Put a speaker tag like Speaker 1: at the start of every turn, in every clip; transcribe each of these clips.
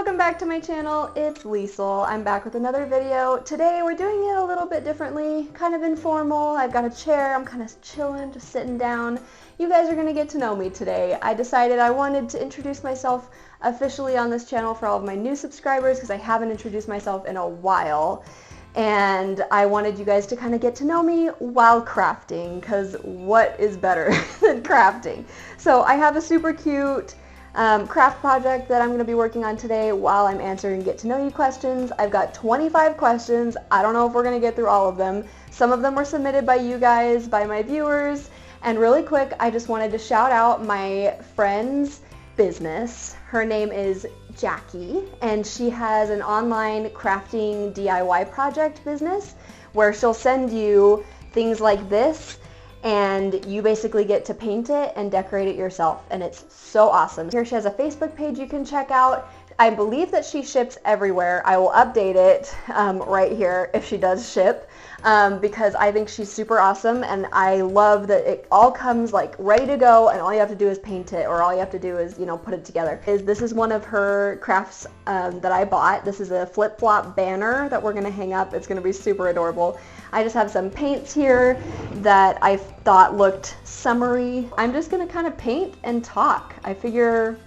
Speaker 1: welcome back to my channel. It's Liesl. I'm back with another video. Today we're doing it a little bit differently, kind of informal. I've got a chair, I'm kind of chilling, just sitting down. You guys are going to get to know me today. I decided I wanted to introduce myself officially on this channel for all of my new subscribers because I haven't introduced myself in a while. And I wanted you guys to kind of get to know me while crafting, because what is better than crafting? So I have a super cute craft project that I'm going to be working on today while I'm answering get to know you questions. I've got 25 questions. I don't know if we're going to get through all of them. Some of them were submitted by you guys, by my viewers. And really quick, I just wanted to shout out my friend's business. Her name is Jackie, and she has an online crafting DIY project business where she'll send you things like this, and you basically get to paint it and decorate it yourself, and it's so awesome. Here she has a Facebook page you can check out. I believe that she ships everywhere. I will update it right here if she does ship, because I think she's super awesome, and I love that it all comes like ready to go, and all you have to do is paint it, or all you have to do is, you know, put it together. This is one of her crafts that I bought. This is a flip-flop banner that we're going to hang up. It's going to be super adorable. I just have some paints here that I thought looked summery. I'm just going to kind of paint and talk. I figure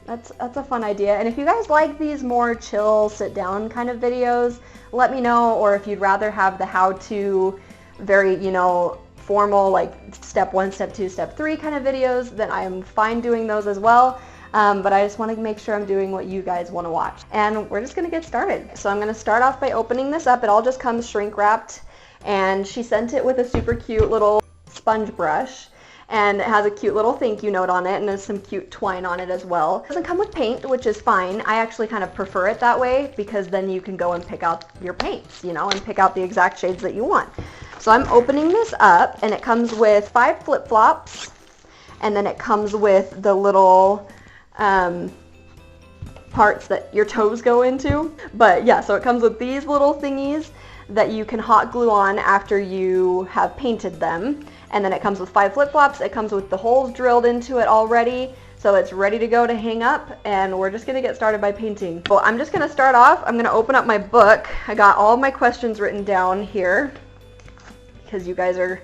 Speaker 1: that's a fun idea. And if you guys like these more chill, sit down kind of videos, let me know. Or if you'd rather have the how-to, very, you know, formal, like step 1, step 2, step 3 kind of videos, then I am fine doing those as well. But I just want to make sure I'm doing what you guys want to watch. And we're just going to get started. So I'm going to start off by opening this up. It all just comes shrink wrapped. And she sent it with a super cute little sponge brush. And it has a cute little thank you note on it, and there's some cute twine on it as well. It doesn't come with paint, which is fine. I actually kind of prefer it that way because then you can go and pick out your paints, you know, and pick out the exact shades that you want. So I'm opening this up, and it comes with 5 flip-flops, and then it comes with the little parts that your toes go into. But yeah, so it comes with these little thingies that you can hot glue on after you have painted them. And then it comes with 5 flip-flops. It comes with the holes drilled into it already, so it's ready to go to hang up, and we're just going to get started by painting. Well, I'm just going to start off. I'm going to open up my book. I got all of my questions written down here because you guys are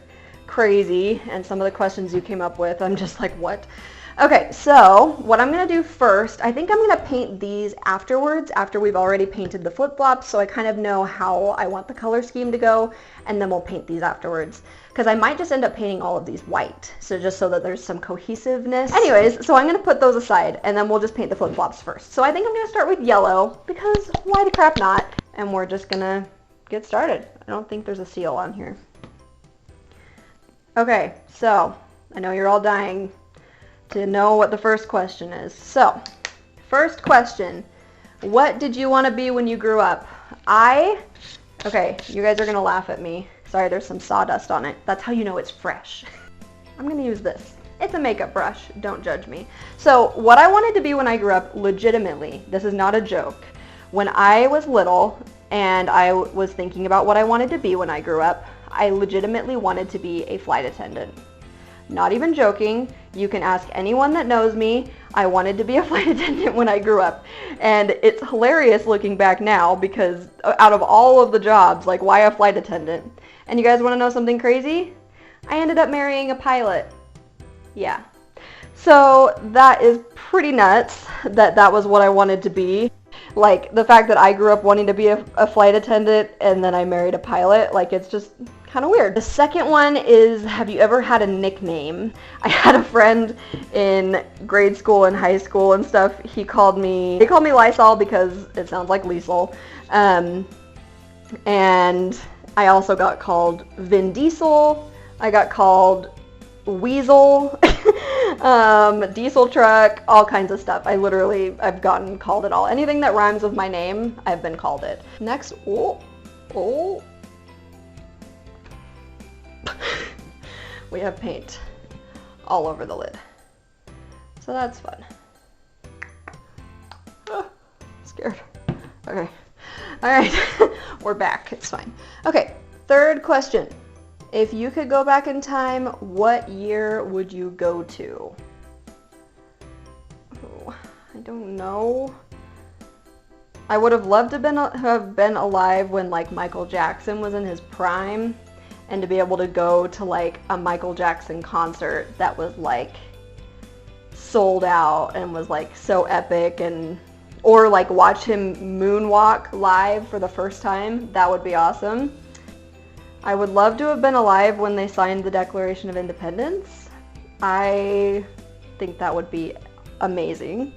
Speaker 1: crazy, and some of the questions you came up with, I'm just like, what? Okay, so what I'm going to do first, I think I'm going to paint these afterwards, after we've already painted the flip-flops, so I kind of know how I want the color scheme to go, and then we'll paint these afterwards. Because I might just end up painting all of these white, so just so that there's some cohesiveness. Anyways, so I'm going to put those aside, and then we'll just paint the flip-flops first. So I think I'm going to start with yellow, because why the crap not? And we're just going to get started. I don't think there's a seal on here. Okay, so I know you're all dying to know what the first question is. So, first question, what did you want to be when you grew up? Okay, you guys are going to laugh at me. Sorry, there's some sawdust on it. That's how you know it's fresh. I'm going to use this. It's a makeup brush. Don't judge me. So, what I wanted to be when I grew up, legitimately, this is not a joke. When I was little and I was thinking about what I wanted to be when I grew up, I legitimately wanted to be a flight attendant. Not even joking. You can ask anyone that knows me. I wanted to be a flight attendant when I grew up. And it's hilarious looking back now because out of all of the jobs, like, why a flight attendant? And you guys want to know something crazy? I ended up marrying a pilot. Yeah. So that is pretty nuts that that was what I wanted to be. Like, the fact that I grew up wanting to be a flight attendant and then I married a pilot, like, it's just kind of weird. The second one is, have you ever had a nickname? I had a friend in grade school and high school and stuff. They called me Lysol because it sounds like Liesl. And I also got called Vin Diesel. I got called Weasel, Diesel Truck, all kinds of stuff. I've gotten called it all. Anything that rhymes with my name, I've been called it. Next, we have paint all over the lid. So that's fun. Scared. Okay. All right. We're back. It's fine. Okay. Third question. If you could go back in time, what year would you go to? Oh, I don't know.
Speaker 2: I would have loved to have been alive when like Michael Jackson was in his prime, and to be able to go to like a Michael Jackson concert that was like sold out and was like so epic, and or like watch him moonwalk live for the first time. That would be awesome. I would love to have been alive when they signed the Declaration of Independence. I think that would be amazing.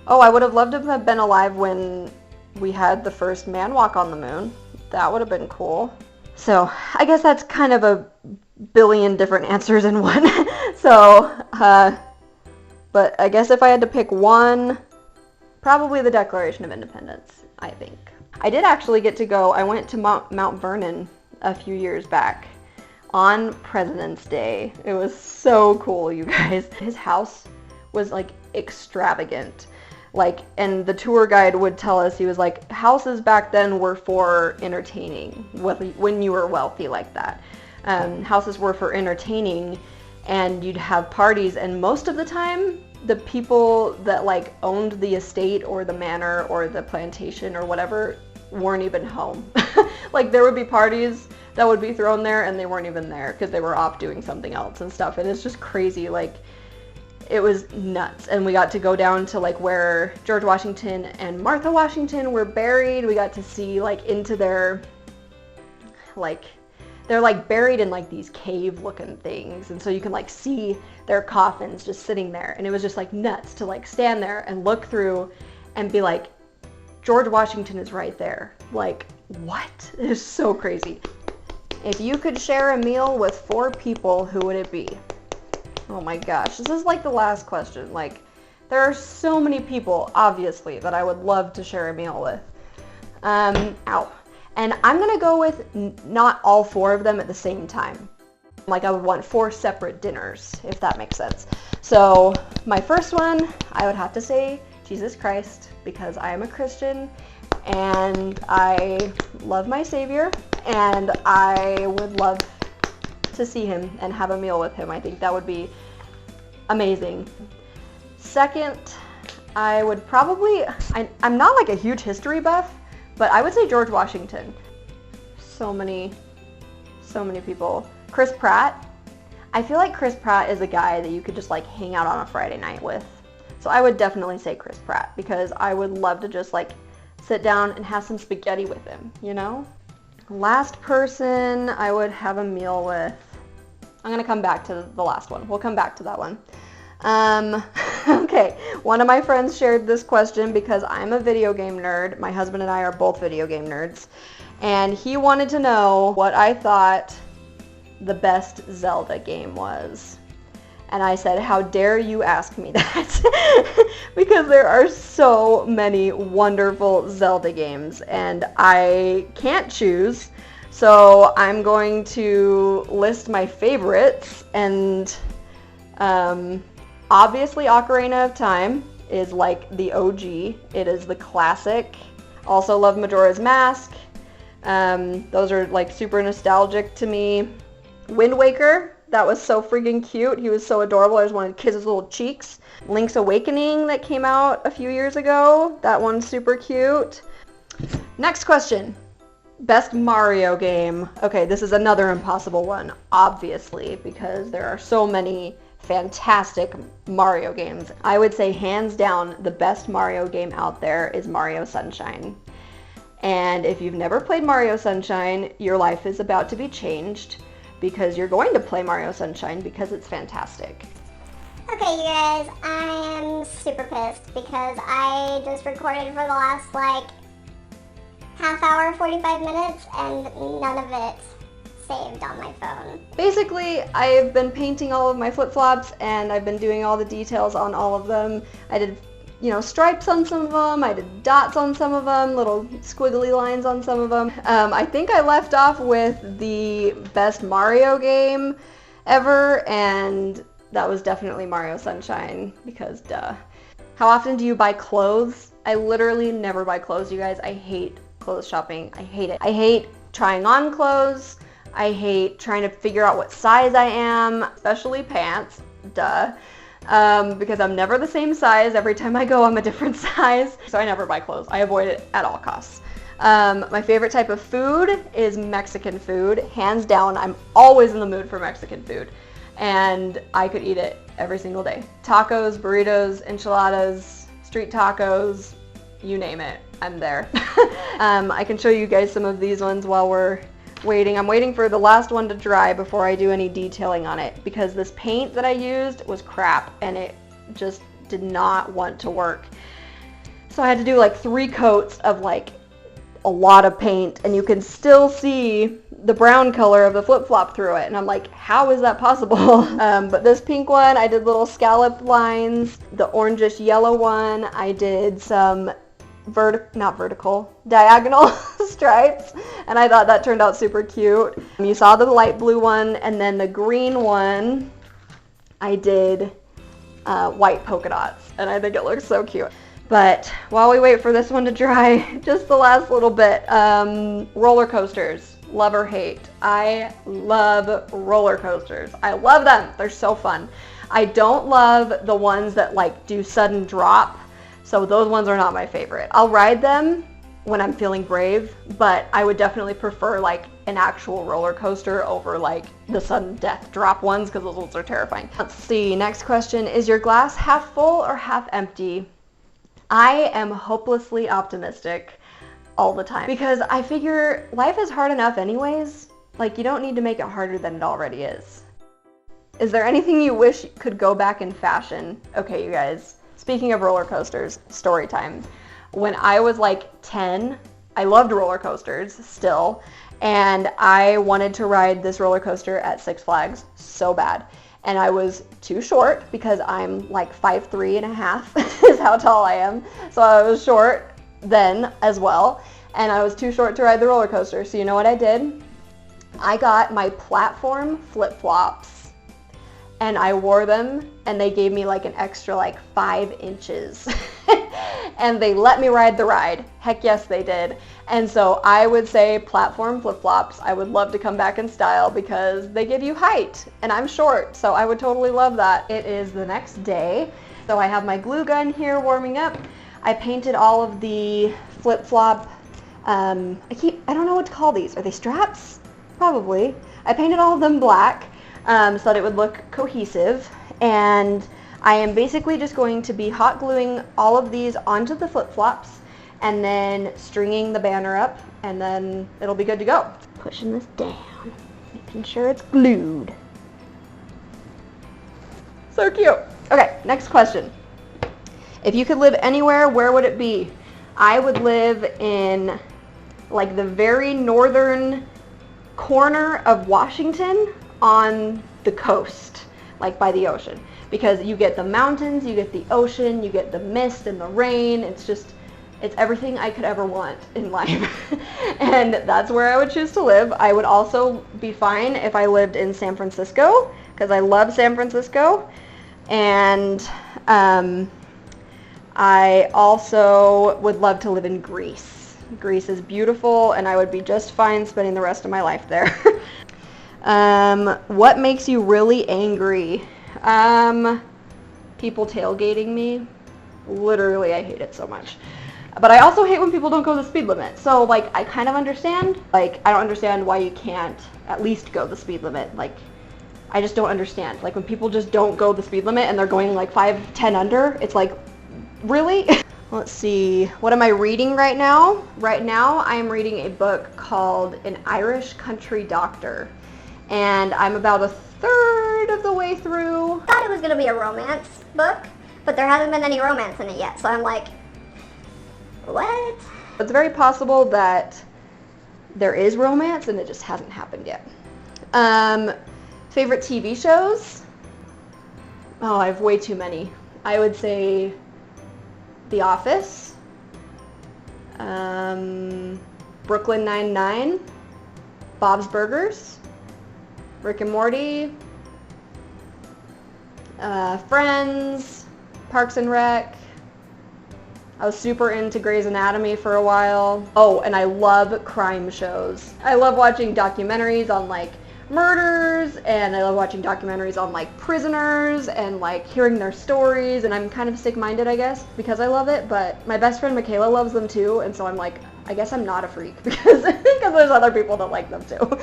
Speaker 2: Oh, I would have loved to have been alive when we had the first man walk on the moon. That would have been cool. So I guess that's kind of a billion different answers in one. But I guess if I had to pick one, probably the Declaration of Independence, I think. I did actually get to go, I went to Mount Vernon a few years back on President's Day. It was so cool, you guys. His house was like extravagant. Like, and the tour guide would tell us, he was like, houses back then were for entertaining, when you were wealthy like that. Houses were for entertaining, and you'd have parties, and most of the time, the people that like owned the estate or the manor or the plantation or whatever weren't even home. Like, there would be parties that would be thrown there, and they weren't even there because they were off doing something else and stuff, and it's just crazy. Like, it was nuts. And we got to go down to like where George Washington and Martha Washington were buried. We got to see like into their, like, they're like buried in like these cave looking things, and so you can like see their coffins just sitting there, and it was just like nuts to like stand there and look through and be like, George Washington is right there. Like, what? It is so crazy. If you could share a meal with 4 people, who would it be? Oh my gosh, this is like the last question. Like, there are so many people, obviously, that I would love to share a meal with. And I'm gonna go with not all 4 of them at the same time. Like, I would want 4 separate dinners, if that makes sense. So my first one, I would have to say Jesus Christ, because I am a Christian and I love my Savior, and I would love to see him and have a meal with him. I think that would be amazing. Second, I would probably, I'm not like a huge history buff, but I would say George Washington. So many people. Chris Pratt. I feel like Chris Pratt is a guy that you could just like hang out on a Friday night with. So I would definitely say Chris Pratt, because I would love to just like sit down and have some spaghetti with him, you know? Last person I would have a meal with, I'm gonna come back to the last one. We'll come back to that one. Okay, one of my friends shared this question because I'm a video game nerd. My husband and I are both video game nerds. And he wanted to know what I thought the best Zelda game was. And I said, how dare you ask me that? Because there are so many wonderful Zelda games, and I can't choose. So I'm going to list my favorites, and obviously Ocarina of Time is like the OG. It is the classic. Also love Majora's Mask. Those are like super nostalgic to me. Wind Waker, that was so freaking cute. He was so adorable. I just wanted to kiss his little cheeks. Link's Awakening that came out a few years ago. That one's super cute. Next question. Best Mario game. Okay, this is another impossible one, obviously, because there are so many fantastic Mario games. I would say hands down the best Mario game out there is Mario Sunshine. And if you've never played Mario Sunshine, your life is about to be changed, because you're going to play Mario Sunshine because it's fantastic.
Speaker 3: Okay, you guys, I am super pissed because I just recorded for the last like half hour, 45 minutes, and none of it saved on my phone.
Speaker 2: Basically, I've been painting all of my flip-flops, and I've been doing all the details on all of them. I did, stripes on some of them, I did dots on some of them, little squiggly lines on some of them. I think I left off with the best Mario game ever, and that was definitely Mario Sunshine, because duh. How often do you buy clothes? I literally never buy clothes, you guys. I hate clothes shopping. I hate it. I hate trying on clothes. I hate trying to figure out what size I am, especially pants, duh. because I'm never the same size. Every time I go, I'm a different size. So I never buy clothes. I avoid it at all costs. My favorite type of food is Mexican food. Hands down, I'm always in the mood for Mexican food. And I could eat it every single day. Tacos, burritos, enchiladas, street tacos, you name it, I'm there. I can show you guys some of these ones while we're waiting. I'm waiting for the last one to dry before I do any detailing on it, because this paint that I used was crap and it just did not want to work. So I had to do like 3 coats of like a lot of paint, and you can still see the brown color of the flip-flop through it, and I'm like, how is that possible? But this pink one, I did little scallop lines. The orangish yellow one, I did some diagonal stripes, and I thought that turned out super cute. You saw the light blue one, and then the green one, I did white polka dots, and I think it looks so cute. But while we wait for this one to dry, just the last little bit, roller coasters, love or hate. I love roller coasters. I love them. They're so fun. I don't love the ones that like do sudden drop. So those ones are not my favorite. I'll ride them when I'm feeling brave, but I would definitely prefer like an actual roller coaster over like the sudden death drop ones, because those ones are terrifying. Let's see, next question. Is your glass half full or half empty? I am hopelessly optimistic all the time, because I figure life is hard enough anyways. Like, you don't need to make it harder than it already is. Is there anything you wish could go back in fashion? Okay, you guys, speaking of roller coasters, story time. When I was like 10, I loved roller coasters still, and I wanted to ride this roller coaster at Six Flags so bad. And I was too short, because I'm like 5'3.5" is how tall I am. So I was short then as well, and I was too short to ride the roller coaster. So you know what I did? I got my platform flip-flops and I wore them, and they gave me like an extra like 5 inches. And they let me ride the ride. Heck yes, they did. And so I would say platform flip-flops, I would love to come back in style, because they give you height, and I'm short, so I would totally love that. It is the next day, so I have my glue gun here warming up. I painted all of the flip-flop, I don't know what to call these. Are they straps? Probably. I painted all of them black, so that it would look cohesive, and I am basically just going to be hot gluing all of these onto the flip-flops and then stringing the banner up, and then it'll be good to go. Pushing this down, making sure it's glued. So cute. Okay, next question. If you could live anywhere, where would it be? I would live in like the very northern corner of Washington on the coast, like by the ocean. Because you get the mountains, you get the ocean, you get the mist and the rain. It's everything I could ever want in life. And that's where I would choose to live. I would also be fine if I lived in San Francisco, because I love San Francisco. And I also would love to live in Greece. Greece is beautiful, and I would be just fine spending the rest of my life there. What makes you really angry? People tailgating me. Literally, I hate it so much. But I also hate when people don't go the speed limit. So, like, I kind of understand. Like, I don't understand why you can't at least go the speed limit. Like, I just don't understand. Like, when people just don't go the speed limit and they're going, like, 5, 10 under, it's like, really? Let's see. What am I reading right now? Right now, I am reading a book called An Irish Country Doctor. And I'm about a third of the way through.
Speaker 3: I thought it was going to be a romance book, but there hasn't been any romance in it yet, so I'm like, what?
Speaker 2: It's very possible that there is romance and it just hasn't happened yet. Favorite TV shows? Oh, I have way too many. I would say The Office, Brooklyn Nine-Nine, Bob's Burgers, Rick and Morty, Friends, Parks and Rec. I was super into Grey's Anatomy for a while. Oh, and I love crime shows. I love watching documentaries on like murders, and I love watching documentaries on like prisoners and like hearing their stories, and I'm kind of sick-minded, I guess, because I love it, but my best friend Michaela loves them too, and so I'm like, I guess I'm not a freak because there's other people that like them too.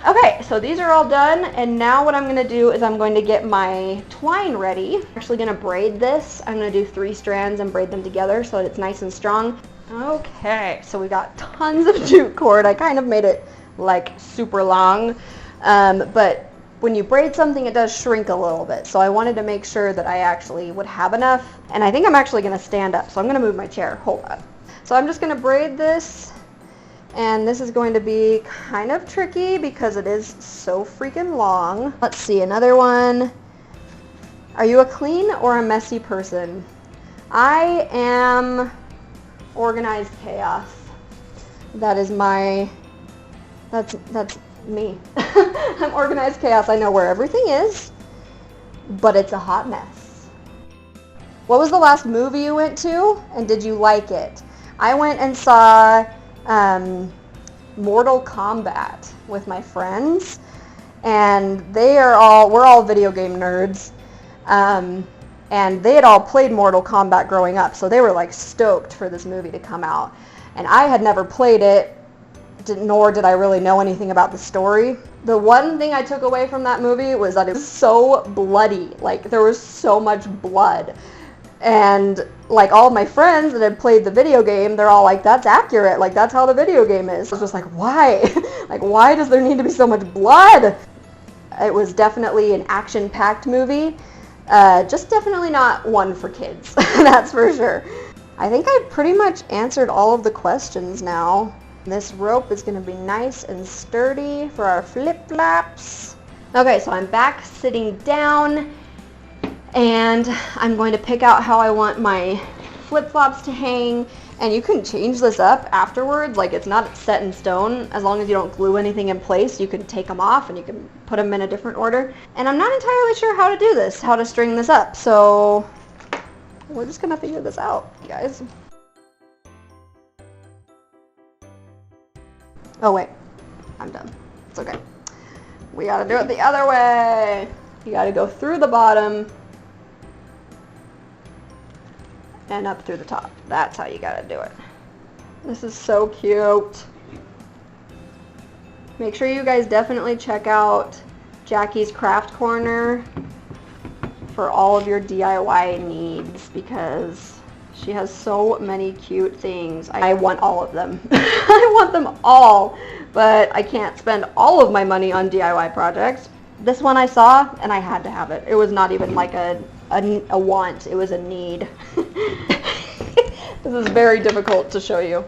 Speaker 2: Okay, so these are all done, and now what I'm going to do is I'm going to get my twine ready. I'm actually going to braid this. I'm going to do 3 strands and braid them together so that it's nice and strong. Okay, so we got tons of jute cord. I kind of made it like super long, but when you braid something, it does shrink a little bit, so I wanted to make sure that I actually would have enough, and I think I'm actually going to stand up, so I'm going to move my chair. Hold on. So I'm just going to braid this. And this is going to be kind of tricky because it is so freaking long. Let's see, another one. Are you a clean or a messy person? I am organized chaos. That is my, that's me. I'm organized chaos. I know where everything is, but it's a hot mess. What was the last movie you went to, and did you like it? I went and saw Mortal Kombat with my friends, and we're all video game nerds, and they had all played Mortal Kombat growing up, so they were like stoked for this movie to come out, and I had never played it, nor did I really know anything about the story. The one thing I took away from that movie was that it was so bloody, like there was so much blood. And like all of my friends that had played the video game, they're all like, that's accurate, like that's how the video game is. I was just like, why? Like, why does there need to be so much blood? It was definitely an action-packed movie, just definitely not one for kids, that's for sure. I think I pretty much answered all of the questions now. This rope is going to be nice and sturdy for our flip-flops. Okay, so I'm back sitting down, and I'm going to pick out how I want my flip-flops to hang, and you can change this up afterwards, like it's not set in stone. As long as you don't glue anything in place, you can take them off and you can put them in a different order. And I'm not entirely sure how to do this, how to string this up, so we're just gonna figure this out, guys. Oh wait, I'm done. It's okay. We gotta do it the other way. You gotta go through the bottom and up through the top. That's how you gotta do it. This is so cute. Make sure you guys definitely check out Jackie's Craft Corner for all of your DIY needs because she has so many cute things. I want all of them. I want them all, but I can't spend all of my money on DIY projects. This one I saw and I had to have it. It was not even like a want, it was a need. This is very difficult to show you.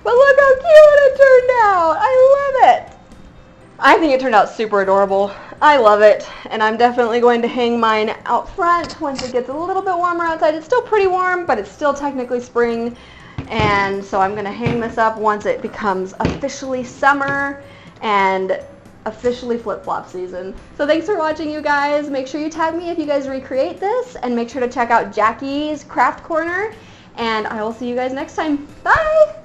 Speaker 2: But look how cute it turned out! I love it! I think it turned out super adorable. I love it, and I'm definitely going to hang mine out front once it gets a little bit warmer outside. It's still pretty warm, but it's still technically spring, and so I'm going to hang this up once it becomes officially summer and officially flip-flop season. So thanks for watching, you guys. Make sure you tag me if you guys recreate this, and make sure to check out Jackie's Craft Corner, and I will see you guys next time. Bye!